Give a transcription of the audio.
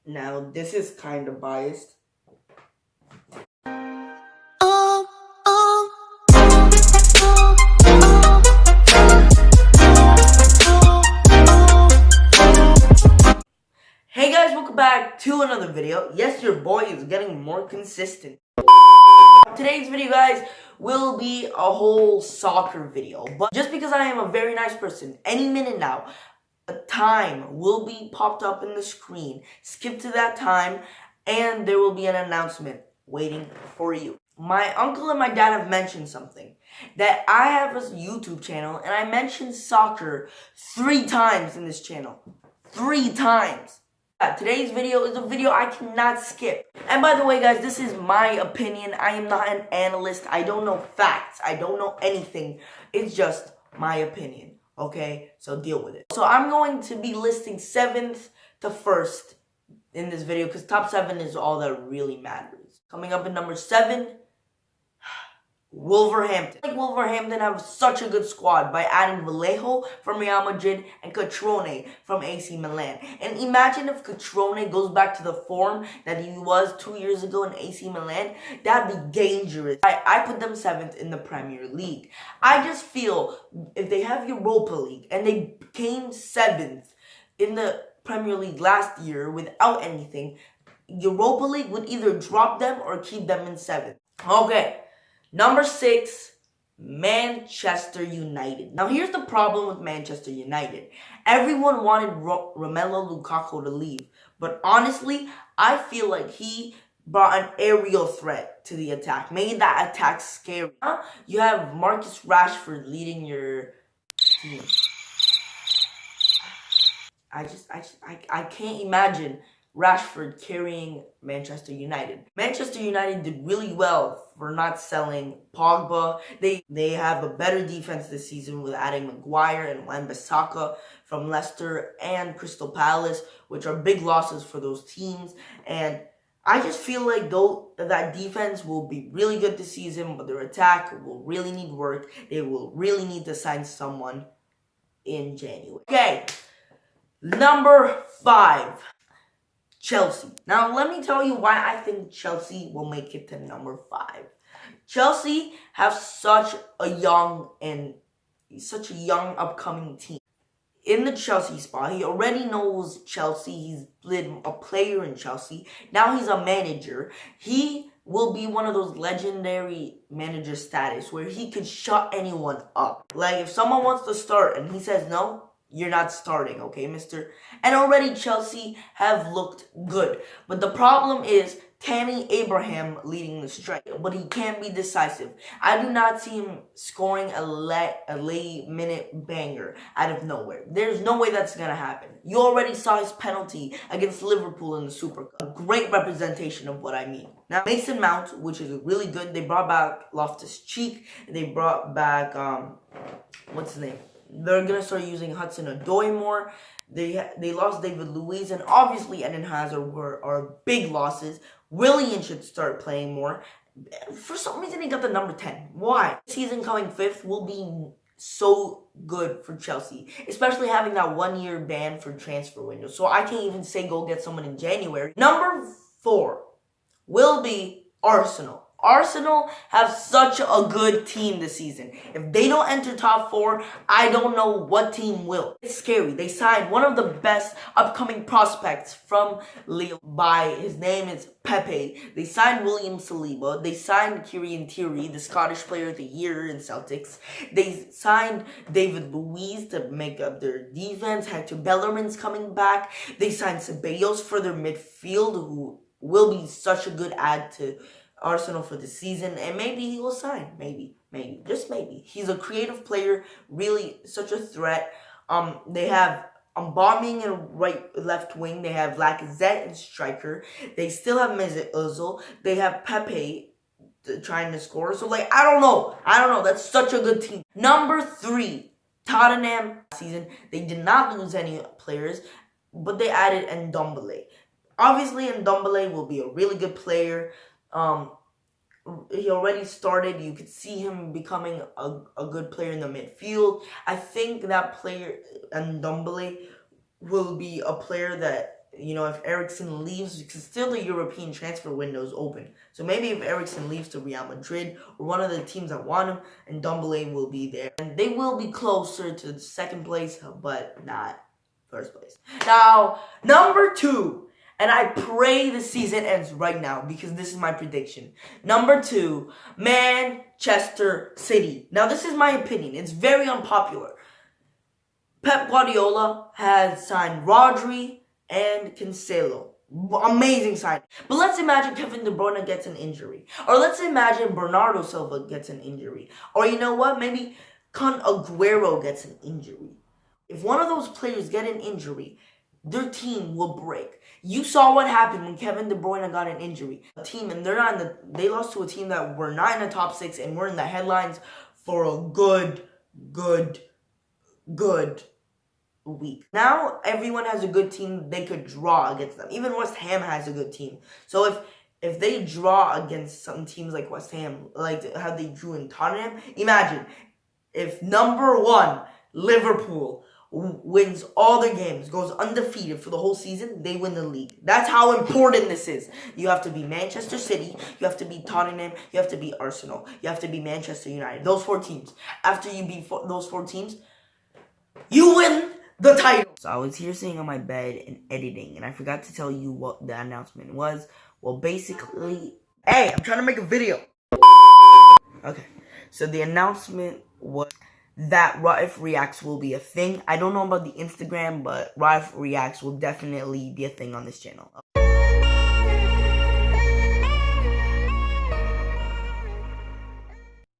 Now, this is kind of biased. Hey guys, welcome back to another video. Yes, your boy is getting more consistent. Today's video, guys, will be a whole soccer video. But just because I am a very nice person, any minute now, a time will be popped up in the screen. Skip to that time, and there will be an announcement waiting for you. My uncle and my dad have mentioned something. That I have a YouTube channel, and I mentioned soccer 3 times in this channel. 3 times. Today's video is a video I cannot skip. And by the way, guys, this is my opinion. I am not an analyst. I don't know facts. I don't know anything. It's just my opinion. Okay? So deal with it. So I'm going to be listing 7th to 1st in this video because top 7 is all that really matters. Coming up in number 7, Wolverhampton. Like Wolverhampton have such a good squad by adding Vallejo from Real Madrid and Cutrone from AC Milan. And imagine if Cutrone goes back to the form that he was 2 years ago in AC Milan. That'd be dangerous. I put them 7th in the Premier League. I just feel if they have Europa League and they came 7th in the Premier League last year without anything, Europa League would either drop them or keep them in 7th. Okay. Number 6, Manchester United. Now, here's the problem with Manchester United. Everyone wanted Romelu Lukaku to leave. But honestly, I feel like he brought an aerial threat to the attack. Made that attack scary. Now, you have Marcus Rashford leading your team. I can't imagine Rashford carrying Manchester United. Manchester United did really well for not selling Pogba. They have a better defense this season with adding Maguire and Wan-Bissaka from Leicester and Crystal Palace, which are big losses for those teams. And I just feel like that defense will be really good this season, but their attack will really need work. They will really need to sign someone in January. Okay, number 5. Chelsea. Now, let me tell you why I think Chelsea will make it to number 5. Chelsea have such a young upcoming team. In the Chelsea spot, he already knows Chelsea. He's been a player in Chelsea. Now he's a manager. He will be one of those legendary manager status where he could shut anyone up. Like, if someone wants to start and he says no, you're not starting, okay, mister? And already Chelsea have looked good. But the problem is Tammy Abraham leading the strike. But he can't be decisive. I do not see him scoring a late minute banger out of nowhere. There's no way that's going to happen. You already saw his penalty against Liverpool in the Super Cup. A great representation of what I mean. Now, Mason Mount, which is really good. They brought back Loftus-Cheek. They brought back, what's his name? They're going to start using Hudson-Odoi more. They lost David Luiz, and obviously Eden Hazard are big losses. Willian should start playing more. For some reason, he got the number 10. Why? Season coming 5th will be so good for Chelsea, especially having that 1-year ban for transfer window. So I can't even say go get someone in January. Number 4 will be Arsenal. Arsenal have such a good team this season. If they don't enter top 4, I don't know what team will. It's scary. They signed one of the best upcoming prospects from Lille his name is Pepe. They signed William Saliba. They signed Kieran Tierney, the Scottish Player of the Year in Celtics. They signed David Luiz to make up their defense. Hector Bellerin's coming back. They signed Ceballos for their midfield, who will be such a good add to Arsenal for the season, and maybe he will sign. Maybe, just maybe. He's a creative player, really such a threat. They have Aubameyang in left wing. They have Lacazette in striker. They still have Mesut Ozil. They have Pepe trying to score. So, like, I don't know. That's such a good team. Number 3, Tottenham. Season, they did not lose any players, but they added Ndombele. Obviously, Ndombele will be a really good player. He already started. You could see him becoming a good player in the midfield. I think that player, Ndombele, will be a player that if Eriksen leaves, because still the European transfer window is open. So maybe if Eriksen leaves to Real Madrid or one of the teams that want him, and Ndombele will be there. And they will be closer to second place, but not first place. Now, number 2, and I pray the season ends right now because this is my prediction. Number 2, Manchester City. Now, this is my opinion. It's very unpopular. Pep Guardiola has signed Rodri and Cancelo. Amazing sign. But let's imagine Kevin De Bruyne gets an injury. Or let's imagine Bernardo Silva gets an injury. Or you know what? Maybe Kun Aguero gets an injury. If one of those players get an injury, their team will break. You saw what happened when Kevin De Bruyne got an injury. A team, and they lost to a team that were not in the top 6 and were in the headlines for a good week. Now everyone has a good team. They could draw against them. Even West Ham has a good team. So if they draw against some teams like West Ham, like how they drew in Tottenham, imagine if number 1 Liverpool wins all their games, goes undefeated for the whole season, they win the league. That's how important this is. You have to be Manchester City, you have to be Tottenham, you have to be Arsenal, you have to be Manchester United. Those 4 teams. After you beat those 4 teams, you win the title. So I was here sitting on my bed and editing, and I forgot to tell you what the announcement was. Well, basically, hey, I'm trying to make a video. Okay, so the announcement was that Raif Reacts will be a thing. I don't know about the Instagram, but Raif Reacts will definitely be a thing on this channel.